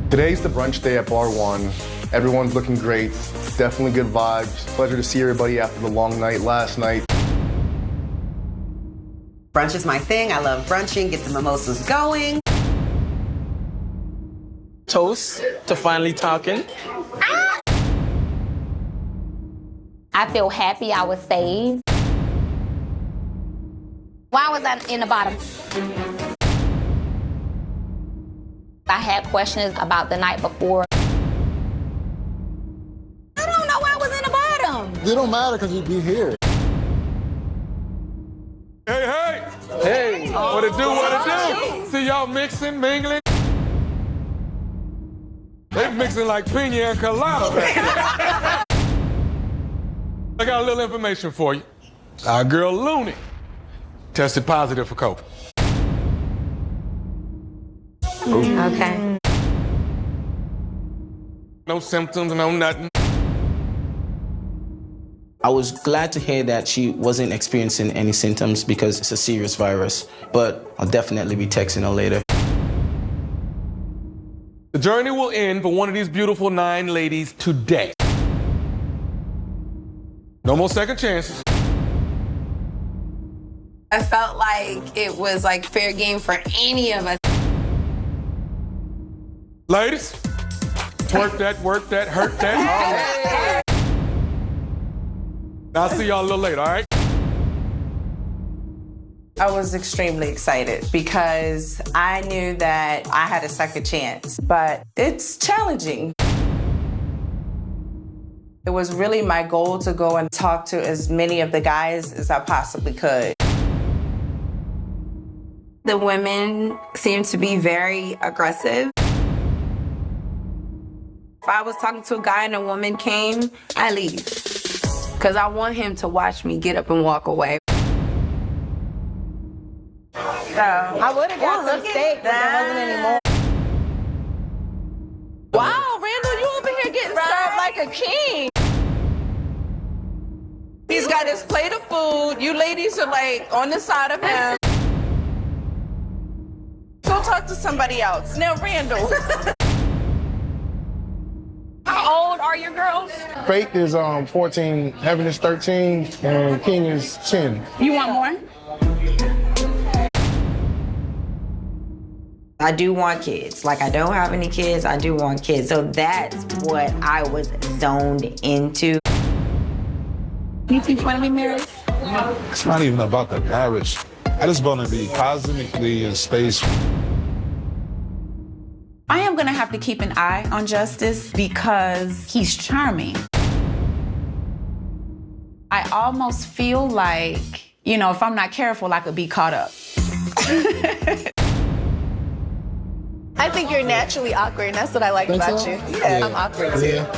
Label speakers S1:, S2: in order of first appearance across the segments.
S1: Today's the brunch day at Bar 1. Everyone's looking great. Definitely good vibes. Pleasure to see everybody after the long night last night.
S2: Brunch is my thing. I love brunching. Get the mimosas going.
S3: Toast to finally talking.
S4: Ah! I feel happy I was saved. Why was I in the bottom? I had questions about the night before. I don't know why I was in the bottom.
S5: It don't matter because you'd be here.
S6: Hey, hey! Hey! What it do, what it do? See y'all mixing, mingling? They mixing like piña and colada back there. I got a little information for you. Our girl Looney tested positive for COVID.
S4: Okay.
S6: No symptoms, no nothing.
S3: I was glad to hear that she wasn't experiencing any symptoms because it's a serious virus, but I'll definitely be texting her later.
S6: The journey will end for one of these beautiful 9 ladies today. No more second chances.
S7: I felt like it was like fair game for any of us.
S6: Ladies, work that, hurt that. I'll see y'all a little later, all right?
S8: I was extremely excited because I knew that I had a second chance, but it's challenging. It was really my goal to go and talk to as many of the guys as I possibly could.
S7: The women seemed to be very aggressive. If I was talking to a guy and a woman came, I leave. Because I want him to watch me get up and walk away.
S8: I would have got some steak, but there wasn't any more.
S7: Wow, Randall, you over here getting served like a king.
S8: He's got his plate of food. You ladies are like on the side of him. Go talk to somebody else. Now, Randall.
S7: How old are your girls?
S5: Fate is 14, Heaven is 13, and King is 10.
S7: You want more?
S2: I do want kids. Like, I don't have any kids, I do want kids. So that's what I was zoned into.
S7: You think you want to be married?
S9: It's not even about the marriage. I just want to be cosmically in space.
S10: I am gonna have to keep an eye on Justice because he's charming. I almost feel like, you know, if I'm not careful, I could be caught up.
S11: I think you're naturally awkward, and that's what I like about you. Yeah, I'm awkward too.
S5: Yeah.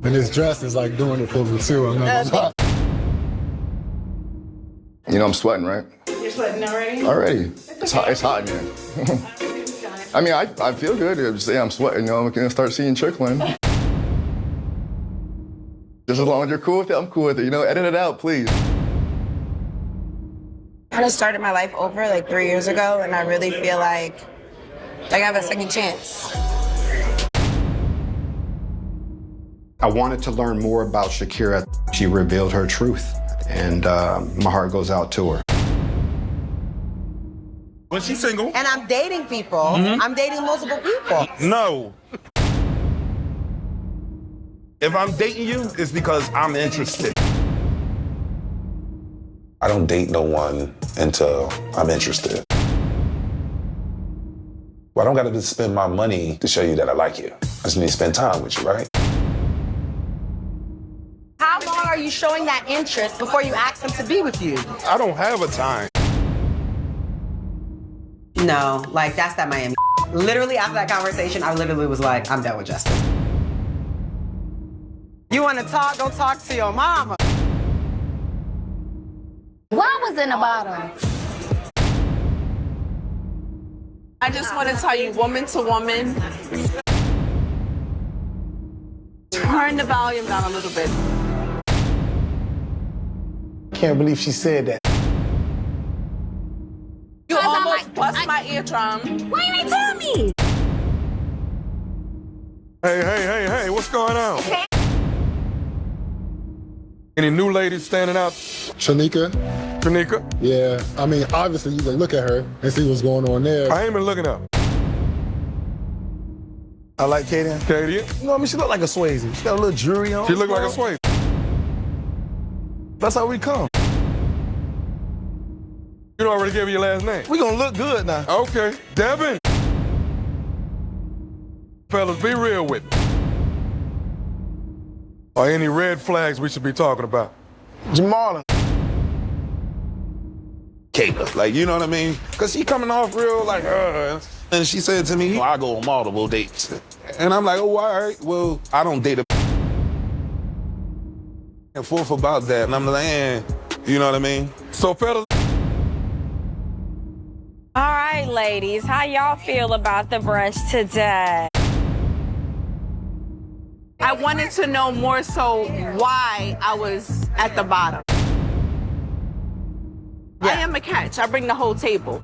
S5: And this dress is like doing it for me too. I'm not gonna lie.
S1: You know I'm sweating, right?
S7: You're sweating already?
S1: Already. It's hot in here. I mean, I feel good. I'm sweating, you know, I'm gonna start seeing trickling. Just as long as you're cool with it, I'm cool with it. You know, edit it out, please.
S7: I just started my life over like 3 years ago, and I really feel like I have a second chance.
S12: I wanted to learn more about Shakira. She revealed her truth, and my heart goes out to her.
S9: When she's single.
S2: And I'm dating people. I'm dating multiple people.
S9: No. If I'm dating you, it's because I'm interested.
S13: I don't date no one until I'm interested. Well, I don't gotta just spend my money to show you that I like you. I just need to spend time with you, right?
S2: How long are you showing that interest before you ask them to be with you?
S9: I don't have a time.
S2: No, like, that's that Miami. Literally, after that conversation, I literally was like, I'm done with Justice. You want to talk? Go talk to your mama.
S4: Why was in the bottom?
S8: I just want to tell you, woman to woman, turn the volume down a little bit.
S5: Can't believe she said that.
S8: You almost bust my eardrum.
S4: Why you ain't tell me?
S6: Hey, what's going on? Any new ladies standing out?
S5: Shanika.
S6: Yeah,
S5: I mean, obviously you can look at her and see what's going on there.
S6: I ain't been looking up.
S14: I like Kaden.
S6: Kaden?
S14: You know, I mean, she look like a Swayze. She got a little jewelry on.
S6: She look like a Swayze.
S14: That's how we come.
S6: You don't already gave me your last name.
S14: We gonna look good now.
S6: Okay, Devin. Fellas, be real with me. Are any red flags we should be talking about?
S14: Jamarlin.
S13: Kayla, like, you know what I mean? Because she coming off real like, and she said to me, I go on multiple dates. And I'm like, oh, all right, well, I don't date a and forth about that. And I'm like, you know what I mean?
S6: So, fellas.
S15: All right, ladies, how y'all feel about the brunch today?
S8: I wanted to know more so why I was at the bottom. I am a catch. I bring the whole table.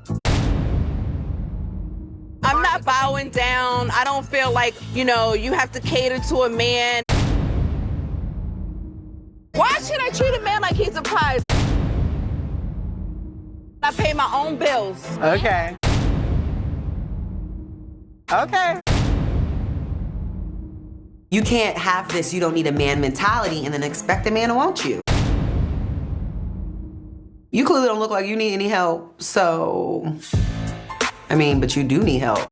S8: I'm not bowing down. I don't feel like, you know, you have to cater to a man. Why should I treat a man like he's a prize? I pay my own bills.
S16: Okay.
S17: You can't have this you don't need a man mentality and then expect a man to want you. You clearly don't look like you need any help, so... I mean, but you do need help.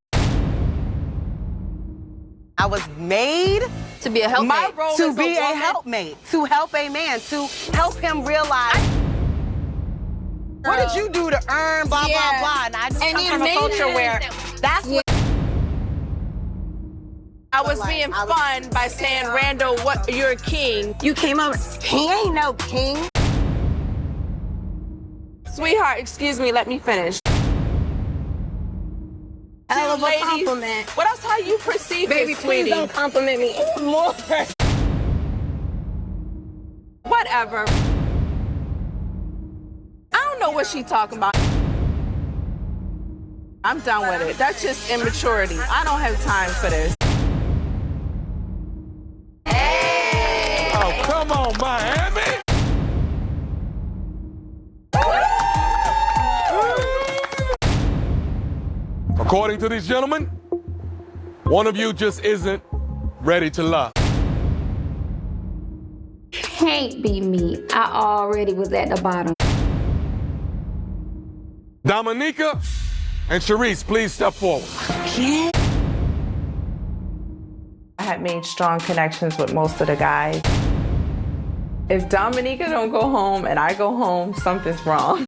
S16: I was made
S8: to be a helpmate.
S16: My role to be a helpmate, to help a man, to help him realize what did you do to earn blah, blah, blah. And I just come from a culture where that's what...
S8: I was being fun by saying, Randall, you're a king.
S16: You came up, he ain't no king.
S8: Sweetheart, excuse me, let me finish.
S16: Hell of a compliment.
S8: What else? How you perceive
S16: Baby,
S8: it, sweetie?
S16: please don't compliment me anymore.
S8: Whatever. I don't know what she talking about. I'm done with it. That's just immaturity. I don't have time for this.
S6: Oh, come on, Miami. According to these gentlemen, one of you just isn't ready to love.
S4: Can't be me. I already was at the bottom.
S6: Dominica and Sharice, please step forward.
S8: I had made strong connections with most of the guys. If Dominica don't go home and I go home, something's wrong.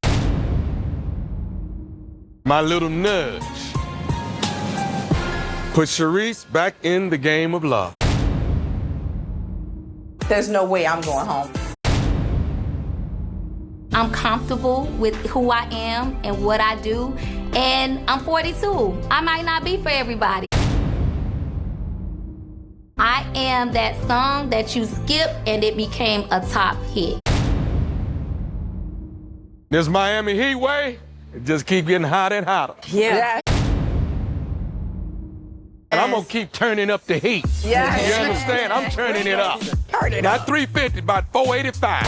S6: My little nudge. Put Sharice back in the game of love.
S8: There's no way I'm going home.
S4: I'm comfortable with who I am and what I do, and I'm 42. I might not be for everybody. I am that song that you skip and it became a top hit.
S6: This Miami heat wave, it just keep getting hotter and hotter.
S8: Yeah.
S6: And I'm gonna keep turning up the heat.
S8: Yeah.
S6: You understand? I'm turning it up. Not 350, about 485.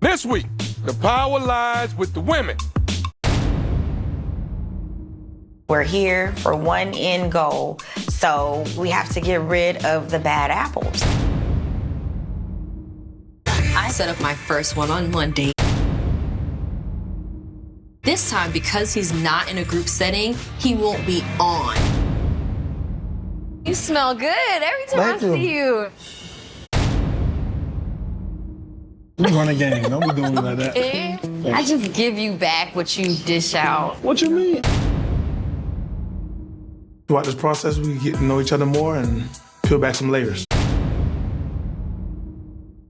S6: This week, the power lies with the women.
S2: We're here for one end goal, so we have to get rid of the bad apples.
S18: I set up my first one-on-one date. This time, because he's not in a group setting, he won't be on.
S15: You smell good every time I see you.
S14: We run a game. Don't be doing like that.
S15: I just give you back what you dish out.
S14: What you mean? Throughout this process, we get to know each other more and peel back some layers.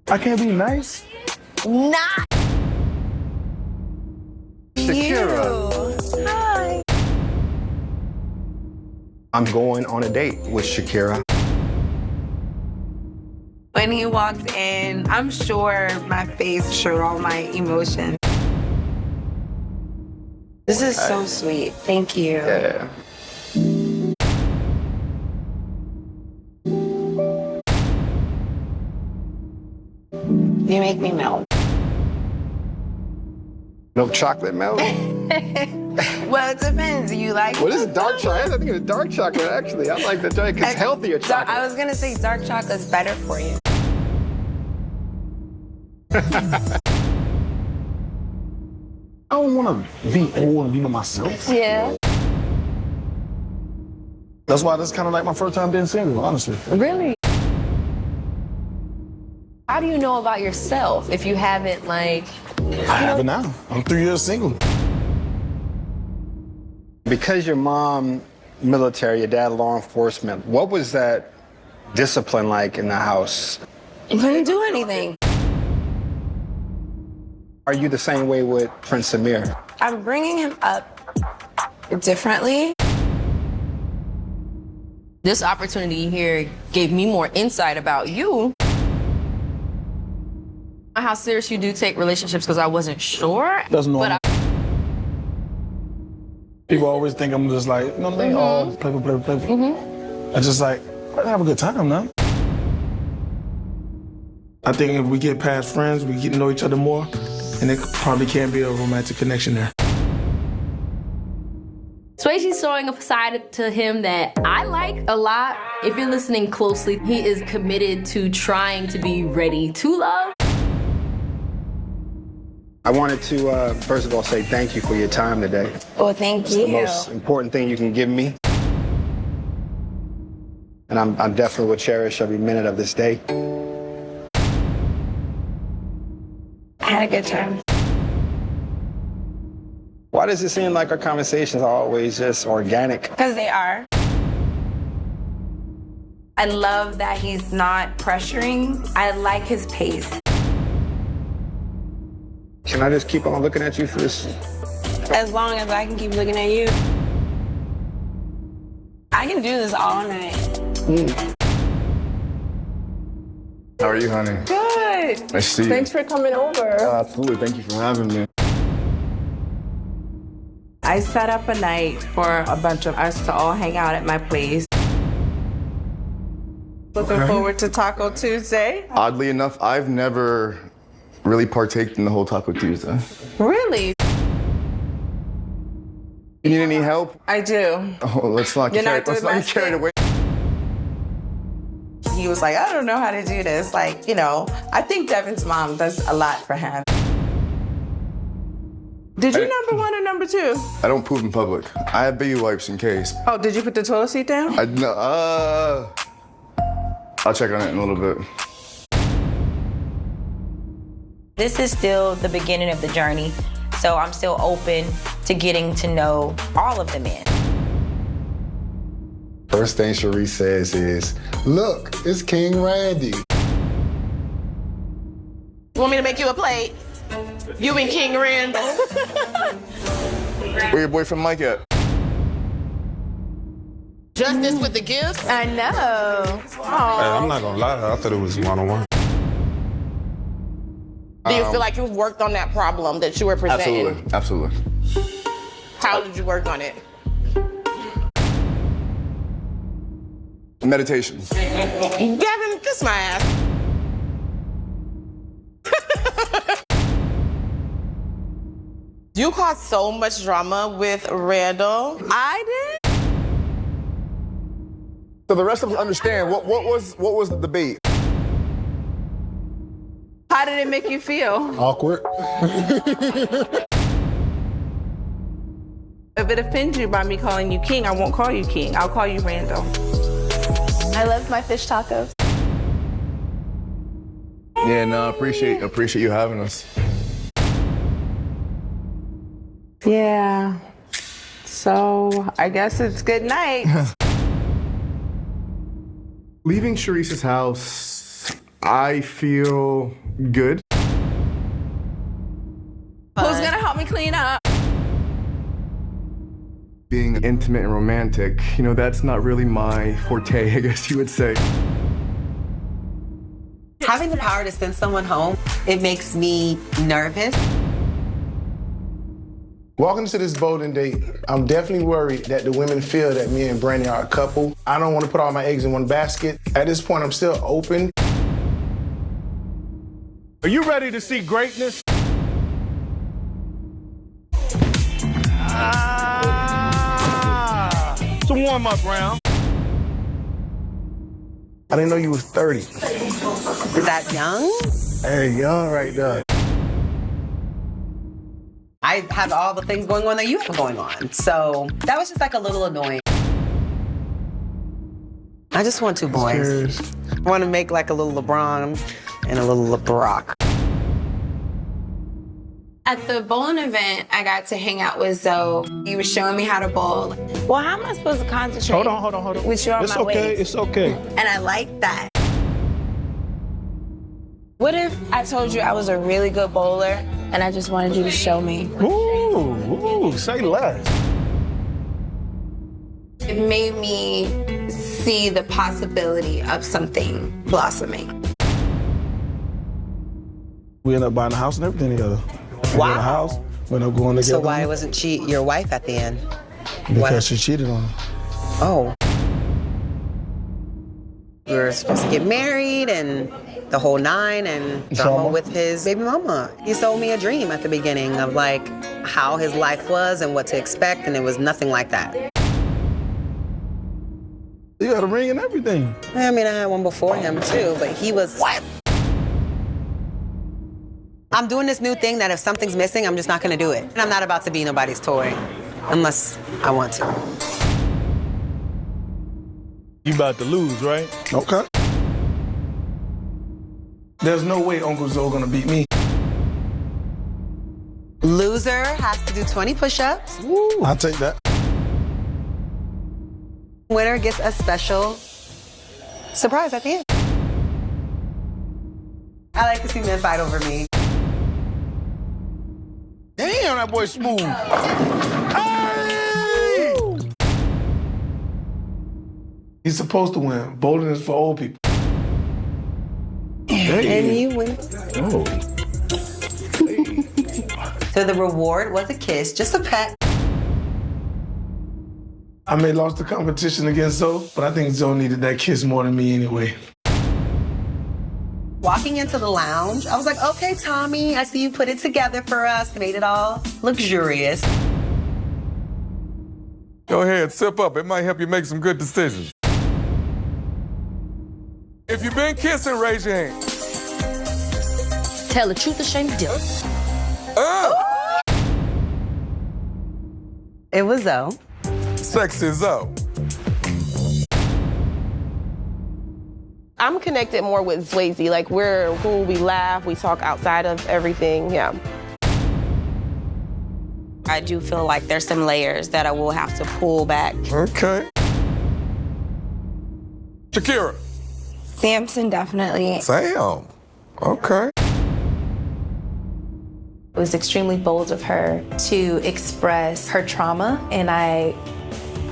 S14: I can't be nice.
S16: Not
S12: Shakira.
S16: Hi.
S12: I'm going on a date with Shakira.
S7: When he walked in, I'm sure my face showed all my emotions.
S2: This is so sweet. Thank you.
S12: Yeah.
S7: You make me melt.
S12: Milk chocolate milk?
S7: Well, it depends. You like
S12: Well, this is dark chocolate. I think it's dark chocolate, actually. I like the dark. It's healthier chocolate.
S7: I was gonna say dark chocolate's better for you.
S5: I don't want to be old and be myself.
S7: Yeah.
S5: That's why this is kind of like my first time being single, honestly.
S18: Really? How do you know about yourself if you haven't, like...
S5: I have it now. I'm 3 years single.
S12: Because your mom, military, your dad, law enforcement, what was that discipline like in the house?
S7: You couldn't do anything.
S12: Are you the same way with Prince Amir?
S7: I'm bringing him up differently.
S18: This opportunity here gave me more insight about you. How serious you do take relationships, because I wasn't sure.
S5: That's normal.
S18: But
S5: People always think I'm just like, no, they all play. I just like, I have a good time now. I think if we get past friends, we get to know each other more, and it probably can be a romantic connection there.
S4: Swayze's showing a side to him that I like a lot. If you're listening closely, he is committed to trying to be ready to love.
S12: I wanted to, first of all, say thank you for your time today.
S7: Well, thank you.
S12: It's the most important thing you can give me. And I'm definitely will cherish every minute of this day.
S7: I had a good time.
S12: Why does it seem like our conversations are always just organic?
S7: Because they are. I love that he's not pressuring. I like his pace.
S12: Can I just keep on looking at you for this?
S7: As long as I can keep looking at you. I can do this all night.
S1: How are you, honey?
S8: Good.
S1: Nice to see you.
S8: Thanks for coming over.
S1: Absolutely. Thank you for having me.
S8: I set up a night for a bunch of us to all hang out at my place. Looking forward to Taco Tuesday.
S1: Oddly enough, I've never really partaked in the whole Taco Tuesday.
S8: Really?
S1: You need any help?
S8: I do.
S1: Oh, let's not get carried away.
S8: He was like, I don't know how to do this. Like, you know, I think Devin's mom does a lot for him. Did you number one or number two?
S1: I don't poop in public. I have baby wipes in case.
S8: Oh, did you put the toilet seat down?
S1: I'll check on it in a little bit.
S2: This is still the beginning of the journey, so I'm still open to getting to know all of the men.
S12: First thing Cherie says is, look, it's King Randy.
S16: Want me to make you a plate? You and King Randall.
S1: Where your boyfriend Mike at?
S16: Justice with the gifts?
S11: I know.
S13: Hey, I'm not gonna lie, I thought it was one-on-one.
S16: Do you feel like you've worked on that problem that you were presenting?
S1: Absolutely.
S16: How did you work on it?
S1: Meditation.
S16: Gavin, kiss my ass. You caused so much drama with Randall.
S8: I did?
S1: So the rest of us understand, what was the debate?
S8: How did it make you feel?
S5: Awkward.
S8: If it offends you by me calling you King, I won't call you King. I'll call you Randall.
S11: I love my fish tacos.
S1: Yeah, no, I appreciate you having us.
S8: Yeah. So I guess it's good night.
S1: Leaving Sharice's house, I feel good.
S8: Who's gonna help me clean up?
S1: Being intimate and romantic, you know, that's not really my forte, I guess you would say.
S17: Having the power to send someone home, it makes me nervous.
S5: Walking to this bowling date, I'm definitely worried that the women feel that me and Brandy are a couple. I don't want to put all my eggs in one basket. At this point, I'm still open.
S19: Are you ready to see greatness? It's a warm-up round.
S5: I didn't know you was 30.
S17: Is that young?
S5: Hey, young right there.
S17: I have all the things going on that you have going on. So that was just like a little annoying. I just want two boys.
S5: Cheers.
S17: I want to make like a little LeBron and a little LeBrock.
S7: At the bowling event, I got to hang out with Zoe. He was showing me how to bowl. Well, how am I supposed to concentrate?
S19: Hold on.
S7: With you on
S19: It's
S7: my
S19: okay,
S7: waist?
S19: it's okay.
S7: And I like that. What if I told you I was a really good bowler and I just wanted you to show me?
S19: Ooh, say less.
S7: It made me see the possibility of something blossoming.
S19: We ended up buying a house and everything together. We
S17: Wow.
S19: bought a house, we ended up going together.
S17: So why wasn't she your wife at the end?
S19: Because she cheated on him.
S17: Oh. We were supposed to get married and the whole nine and drama with his baby mama. He sold me a dream at the beginning of like how his life was and what to expect, and it was nothing like that.
S19: You had a ring and everything.
S17: I mean, I had one before him too, but he was... What? I'm doing this new thing that if something's missing, I'm just not gonna do it. And I'm not about to be nobody's toy unless I want to.
S19: You about to lose, right? Okay.
S5: There's no way Uncle Zoe gonna beat me.
S17: Loser has to do 20 push-ups.
S19: I'll take that.
S17: Winner gets a special surprise at the end. I like to see men fight over me.
S19: Damn, that boy smooth. Hey!
S5: He's supposed to win. Bowling is for old people.
S17: And you win.
S19: Oh.
S17: So the reward was a kiss, just a pet.
S5: I may have lost the competition against Zoe, but I think Zoe needed that kiss more than me anyway.
S17: Walking into the lounge, I was like, okay, Tommy, I see you put it together for us, made it all luxurious.
S6: Go ahead, sip up. It might help you make some good decisions. If you've been kissing, raise your hand.
S4: Tell the truth or shame the devil.
S17: It was Zoe.
S6: Sexy Zoe.
S20: I'm connected more with Swayze. Like, we're cool, we laugh, we talk outside of everything, yeah.
S2: I do feel like there's some layers that I will have to pull back.
S6: Okay. Shakira.
S7: Samson, definitely.
S6: Sam. Okay.
S21: It was extremely bold of her to express her trauma, and I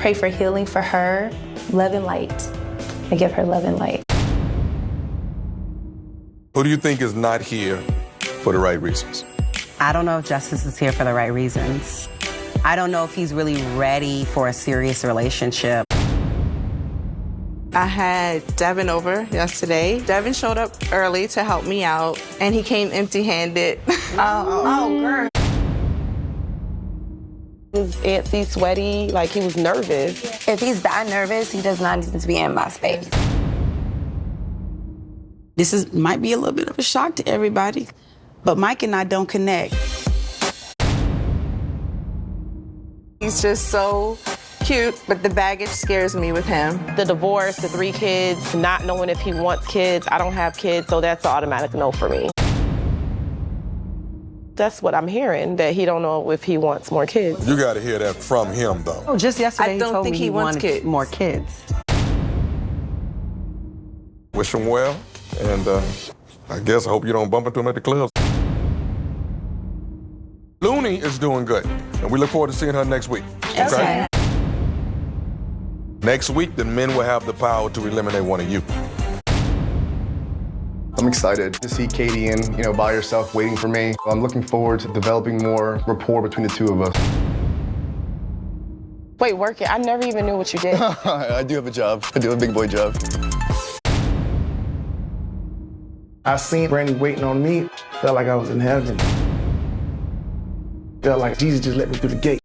S21: pray for healing for her. Love and light. I give her love and light.
S6: Who do you think is not here for the right reasons?
S17: I don't know if Justice is here for the right reasons. I don't know if he's really ready for a serious relationship.
S8: I had Devin over yesterday. Devin showed up early to help me out, and he came empty-handed.
S7: Girl.
S8: He was antsy, sweaty, like he was nervous.
S7: If he's that nervous, he does not need to be in my space.
S22: This might be a little bit of a shock to everybody, but Mike and I don't connect.
S8: He's just so cute, but the baggage scares me with him. The divorce, the 3 kids, not knowing if he wants kids. I don't have kids, so that's an automatic no for me. That's what I'm hearing, that he don't know if he wants more kids.
S6: You got to hear that from him, though.
S17: Oh, just yesterday
S8: I don't
S17: he told
S8: think
S17: me
S8: he wants
S17: wanted
S8: kids.
S17: more kids.
S6: Wish him well, and I guess I hope you don't bump into him at the club. Looney is doing good, and we look forward to seeing her next week.
S17: Okay.
S6: Next week, the men will have the power to eliminate one of you.
S1: I'm excited to see Katie in, by herself waiting for me. I'm looking forward to developing more rapport between the two of us.
S8: Wait, work it. I never even knew what you did.
S1: I do have a job. I do a big boy job.
S5: I seen Brandy waiting on me, felt like I was in heaven. Felt like Jesus just let me through the gate.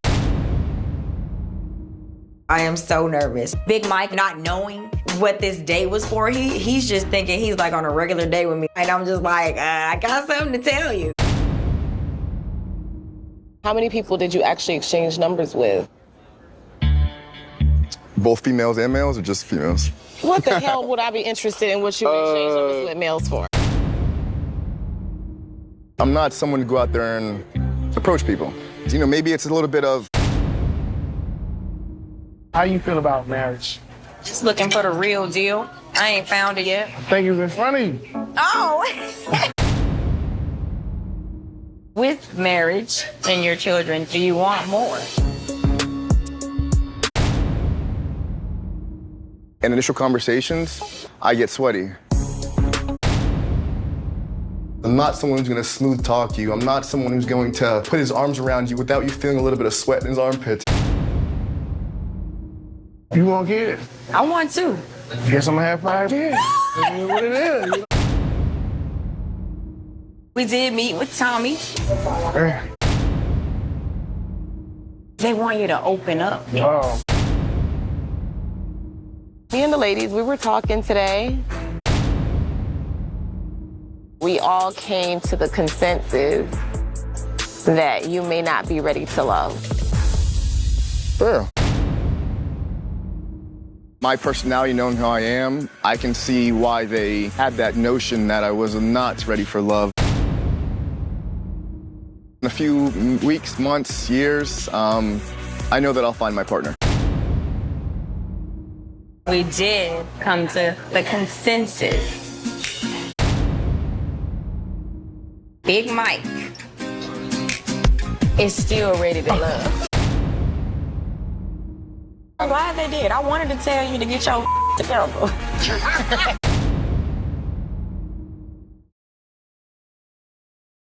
S2: I am so nervous. Big Mike not knowing what this date was for, he's just thinking he's like on a regular day with me. And I'm just like, I got something to tell you.
S8: How many people did you actually exchange numbers with?
S1: Both females and males, or just females?
S8: What the hell would I be interested in what you exchange numbers with males for?
S1: I'm not someone to go out there and approach people. You know, maybe it's a little bit of...
S5: How you feel about marriage?
S2: Just looking for the real deal. I ain't found it yet.
S5: I think it's in front of you.
S2: Oh! With marriage and your children, do you want more?
S1: In initial conversations, I get sweaty. I'm not someone who's gonna smooth talk you. I'm not someone who's going to put his arms around you without you feeling a little bit of sweat in his armpits.
S5: You want kids?
S2: I want to.
S5: Guess I'm gonna have 5 kids. That's what it is.
S2: We did meet with Tommy.
S5: Hey.
S2: They want you to open up.
S5: Oh.
S8: Me and the ladies, we were talking today. We all came to the consensus that you may not be ready to love.
S1: Fair. My personality, knowing who I am, I can see why they had that notion that I was not ready for love. In a few weeks, months, years, I know that I'll find my partner.
S2: We did come to the consensus. Big Mike is still ready to love. I'm glad they did. I wanted to tell you to get your together.